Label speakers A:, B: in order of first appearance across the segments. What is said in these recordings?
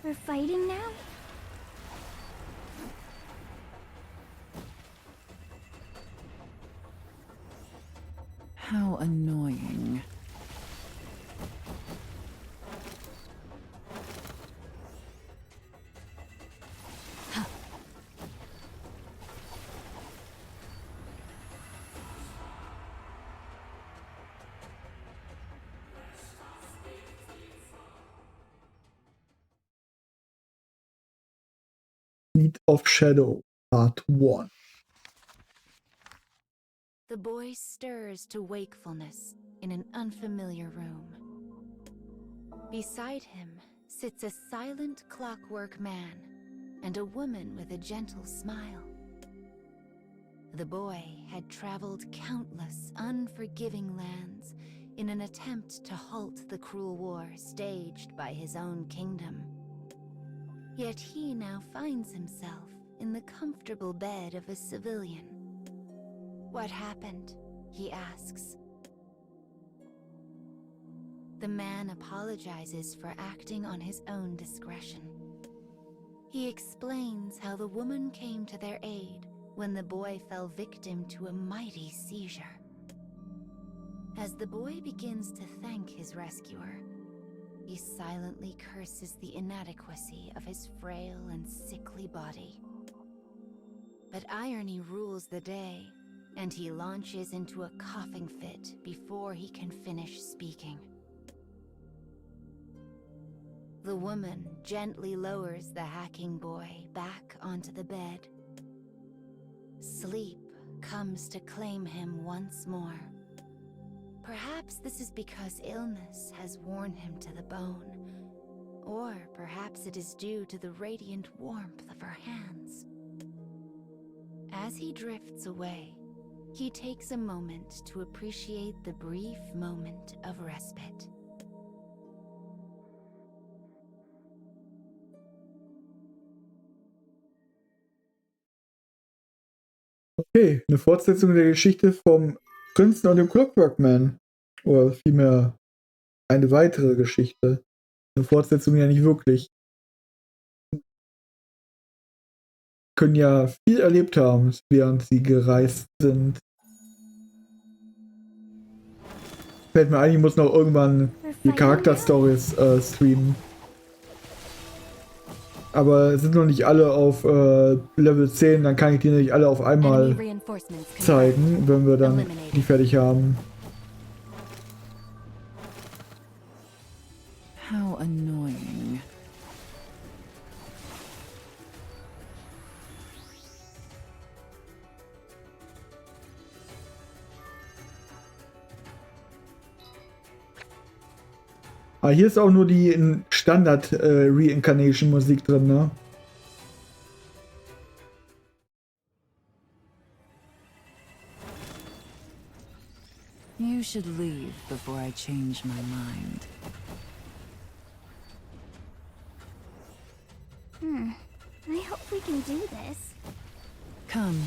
A: We're fighting now?
B: How annoying.
C: Need of Shadow, Part 1.
D: The boy stirs to wakefulness in an unfamiliar room. Beside him sits a silent clockwork man and a woman with a gentle smile. The boy had traveled countless unforgiving lands in an attempt to halt the cruel war staged by his own kingdom. Yet he now finds himself in the comfortable bed of a civilian. What happened? He asks. The man apologizes for acting on his own discretion. He explains how the woman came to their aid when the boy fell victim to a mighty seizure. As the boy begins to thank his rescuer, he silently curses the inadequacy of his frail and sickly body. But irony rules the day, and he launches into a coughing fit before he can finish speaking. The woman gently lowers the hacking boy back onto the bed. Sleep comes to claim him once more. Perhaps this is because illness has worn him to the bone, or perhaps it is due to the radiant warmth of her hands. As he drifts away, he takes a moment to appreciate the brief moment of respite.
C: Okay, eine Fortsetzung der Geschichte vom Prinzen und dem Clockwork Man. Oder vielmehr eine weitere Geschichte. Eine Fortsetzung ja nicht wirklich. Können ja viel erlebt haben, während sie gereist sind. Fällt mir ein, ich muss noch irgendwann die Charakterstories streamen. Aber sind noch nicht alle auf Level 10, dann kann ich die nicht alle auf einmal zeigen, wenn wir dann die fertig haben.
B: How annoying.
C: Ah, hier ist auch nur die Standard Reincarnation Musik drin, ne?
B: You should leave before I change my mind.
A: I hope we can do this.
B: Come.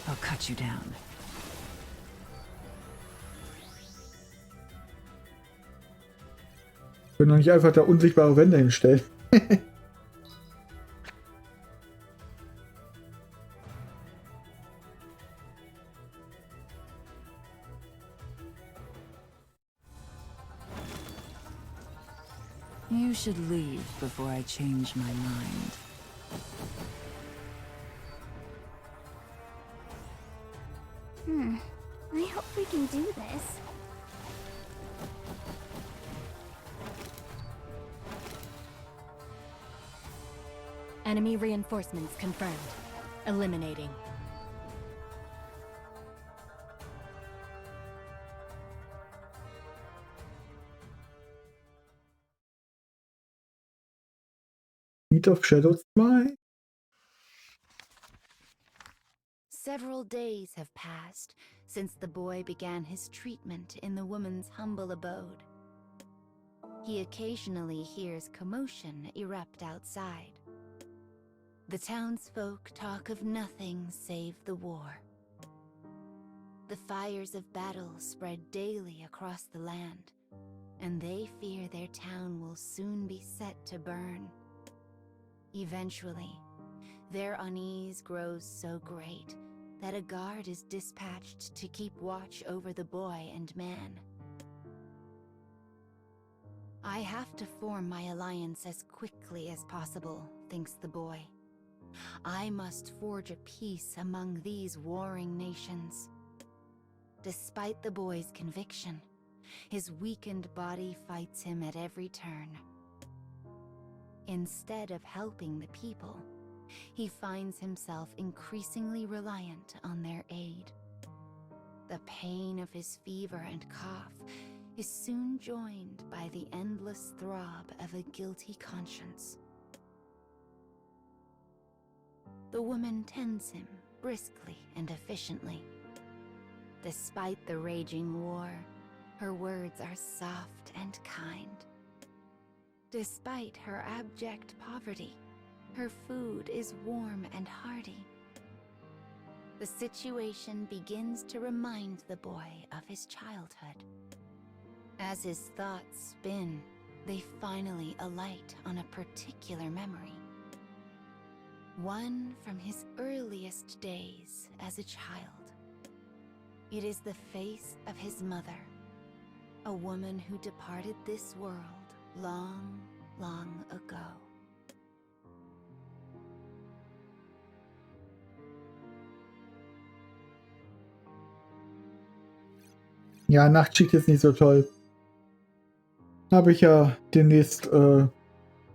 B: I'll cut you down.
C: Können doch nicht einfach da unsichtbare Wände hinstellen.
B: You should leave before I change my mind.
A: I hope we can do this.
D: Enemy reinforcements confirmed. Eliminating.
C: Need of Shadow 2.
D: Several days have passed since the boy began his treatment in the woman's humble abode. He occasionally hears commotion erupt outside. The townsfolk talk of nothing save the war. The fires of battle spread daily across the land, and they fear their town will soon be set to burn. Eventually, their unease grows so great that a guard is dispatched to keep watch over the boy and man. I have to form my alliance as quickly as possible, thinks the boy. I must forge a peace among these warring nations. Despite the boy's conviction, his weakened body fights him at every turn. Instead of helping the people, he finds himself increasingly reliant on their aid. The pain of his fever and cough is soon joined by the endless throb of a guilty conscience. The woman tends him briskly and efficiently. Despite the raging war, her words are soft and kind. Despite her abject poverty, her food is warm and hearty. The situation begins to remind the boy of his childhood. As his thoughts spin, they finally alight on a particular memory. One from his earliest days as a child. It is the face of his mother, a woman who departed this world long, long ago.
C: Ja, Nachtschicht ist nicht so toll. Habe ich ja demnächst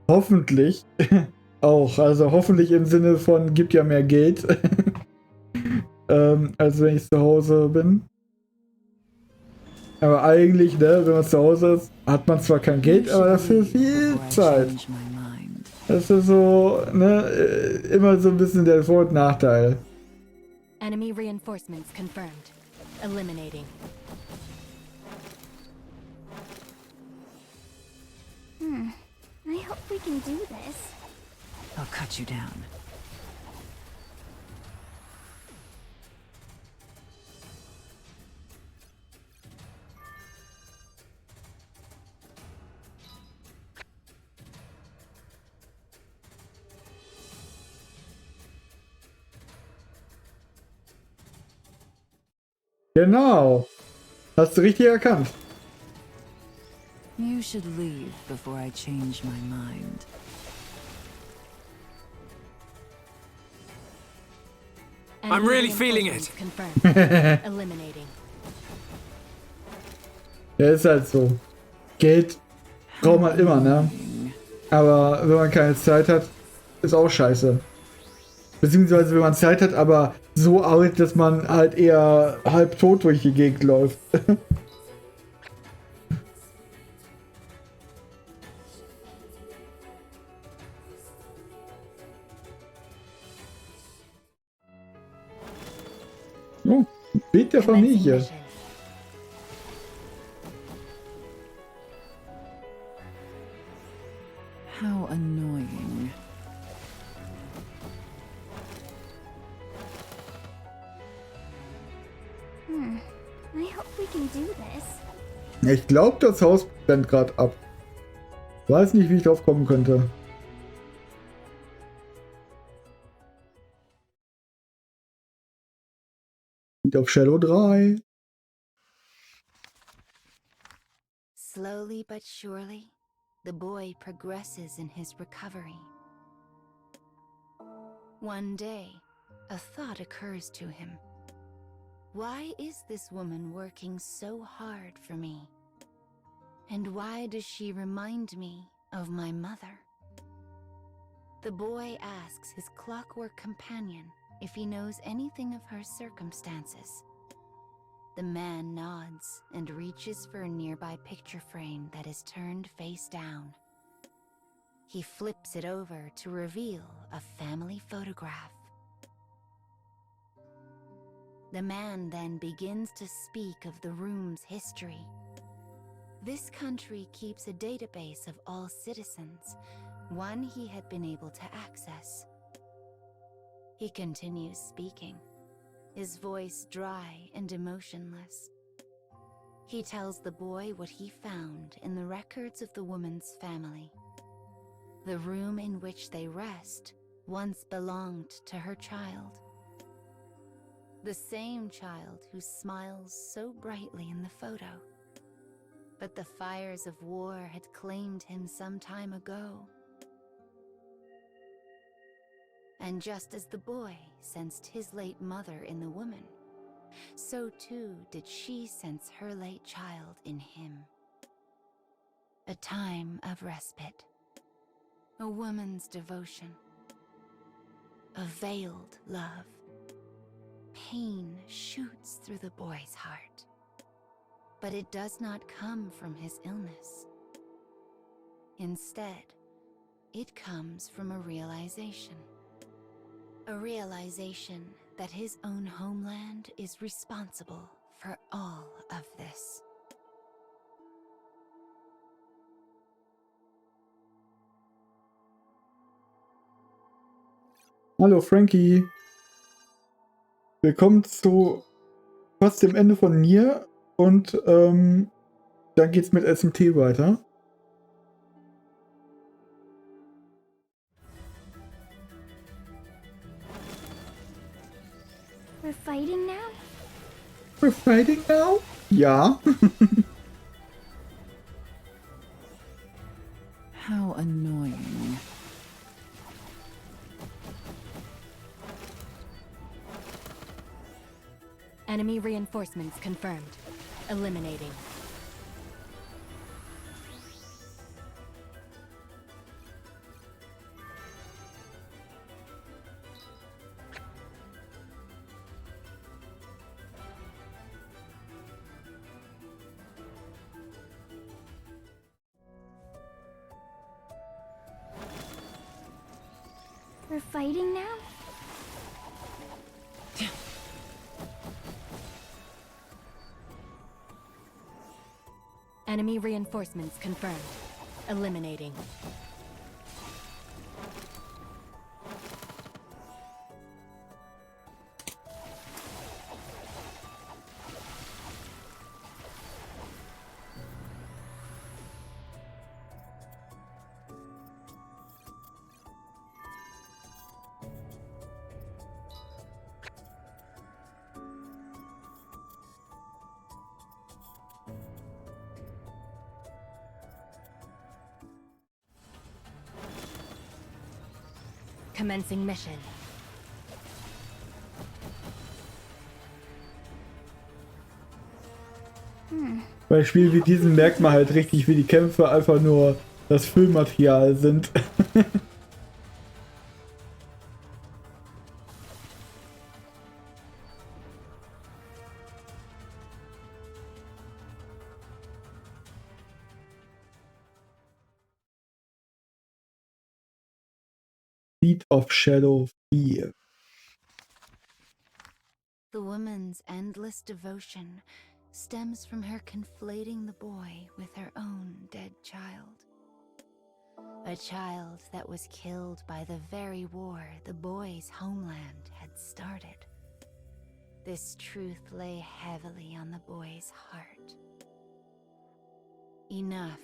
C: hoffentlich auch. Also hoffentlich im Sinne von gibt ja mehr Geld, als wenn ich zu Hause bin. Aber eigentlich, ne, wenn man zu Hause ist, hat man zwar kein Geld, aber dafür viel Zeit. Das ist so, ne, immer so ein bisschen der Vor- und Nachteil.
E: Enemy reinforcements confirmed. Eliminating.
A: I hope we can do this.
B: I'll cut you down.
C: Genau. Hast du richtig erkannt.
B: You should leave before I change my mind.
E: I'm
F: really feeling it.
E: Confirmed. Eliminating.
C: Ja, ist halt so. Geld braucht man immer, ne? Aber wenn man keine Zeit hat, ist auch scheiße. Beziehungsweise wenn man Zeit hat, aber so alt, dass man halt eher halb tot durch die Gegend läuft. Oh, Bild der Familie.
B: How annoying.
A: I hope we can do this.
C: Ich glaube, das Haus brennt gerade ab. Weiß nicht, wie ich drauf kommen könnte. Und auf Shadow 3.
D: Slowly but surely, the boy progresses in his recovery. One day, a thought occurs to him. Why is this woman working so hard for me? And why does she remind me of my mother? The boy asks his clockwork companion if he knows anything of her circumstances. The man nods and reaches for a nearby picture frame that is turned face down. He flips it over to reveal a family photograph. The man then begins to speak of the room's history. This country keeps a database of all citizens, one he had been able to access. He continues speaking. his voice dry and emotionless. He tells the boy what he found in the records of the woman's family. The room in which they rest once belonged to her child. The same child who smiles so brightly in the photo. But the fires of war had claimed him some time ago. And just as the boy sensed his late mother in the woman, so too did she sense her late child in him. A time of respite. A woman's devotion. A veiled love. Pain shoots through the boy's heart. But it does not come from his illness. Instead, it comes from a realization. A realization that his own homeland is responsible for all of this.
C: Hallo Frankie. Willkommen zu fast dem Ende von NieR und dann geht's mit SMT weiter.
A: We're fighting now?
C: We're fighting now? Ja.
B: How annoying.
E: Enemy reinforcements confirmed. Eliminating.
A: We're fighting now?
E: Enemy reinforcements confirmed. Eliminating. Commencing mission.
C: Bei Spielen wie diesen merkt man halt richtig, wie die Kämpfe einfach nur das Füllmaterial sind. Seed of Shadow 4.
D: The woman's endless devotion stems from her conflating the boy with her own dead child. A child that was killed by the very war the boy's homeland had started. This truth lay heavily on the boy's heart. Enough,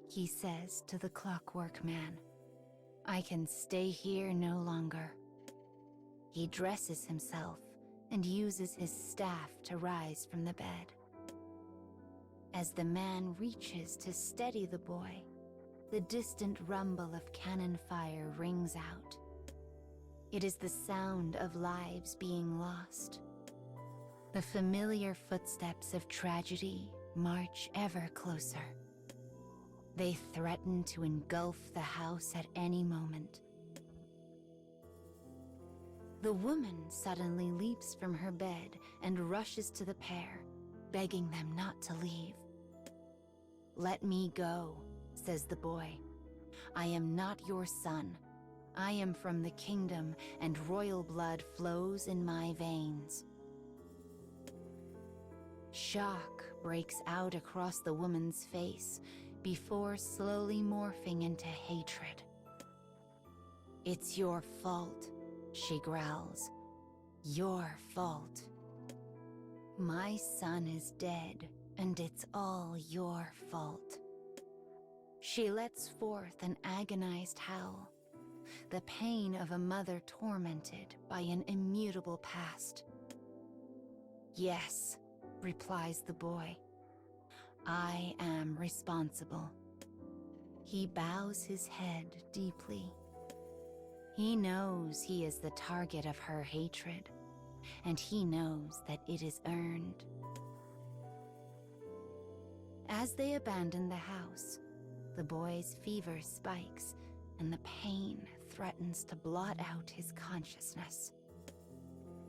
D: he says to the clockwork man. I can stay here no longer. He dresses himself and uses his staff to rise from the bed. As the man reaches to steady the boy, the distant rumble of cannon fire rings out. It is the sound of lives being lost. The familiar footsteps of tragedy march ever closer. They threaten to engulf the house at any moment. The woman suddenly leaps from her bed and rushes to the pair, begging them not to leave. Let me go, says the boy. I am not your son. I am from the kingdom, and royal blood flows in my veins. Shock breaks out across the woman's face, before slowly morphing into hatred. It's your fault, she growls. Your fault. My son is dead, and it's all your fault. She lets forth an agonized howl, the pain of a mother tormented by an immutable past. Yes, replies the boy. I am responsible. He bows his head deeply. He knows he is the target of her hatred, and he knows that it is earned. As they abandon the house, the boy's fever spikes, and the pain threatens to blot out his consciousness.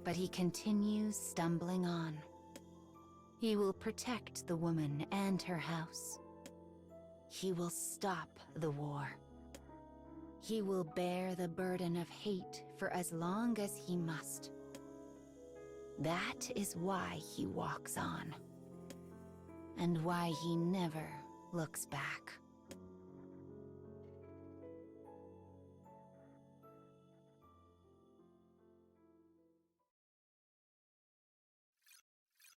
D: But he continues stumbling on. He will protect the woman and her house. He will stop the war. He will bear the burden of hate for as long as he must. That is why he walks on, and why he never looks back.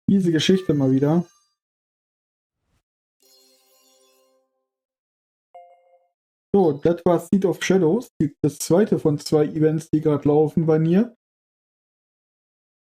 C: Diese Geschichte mal wieder. So, das war Seed of Shadows, das zweite von 2 Events, die gerade laufen bei NieR.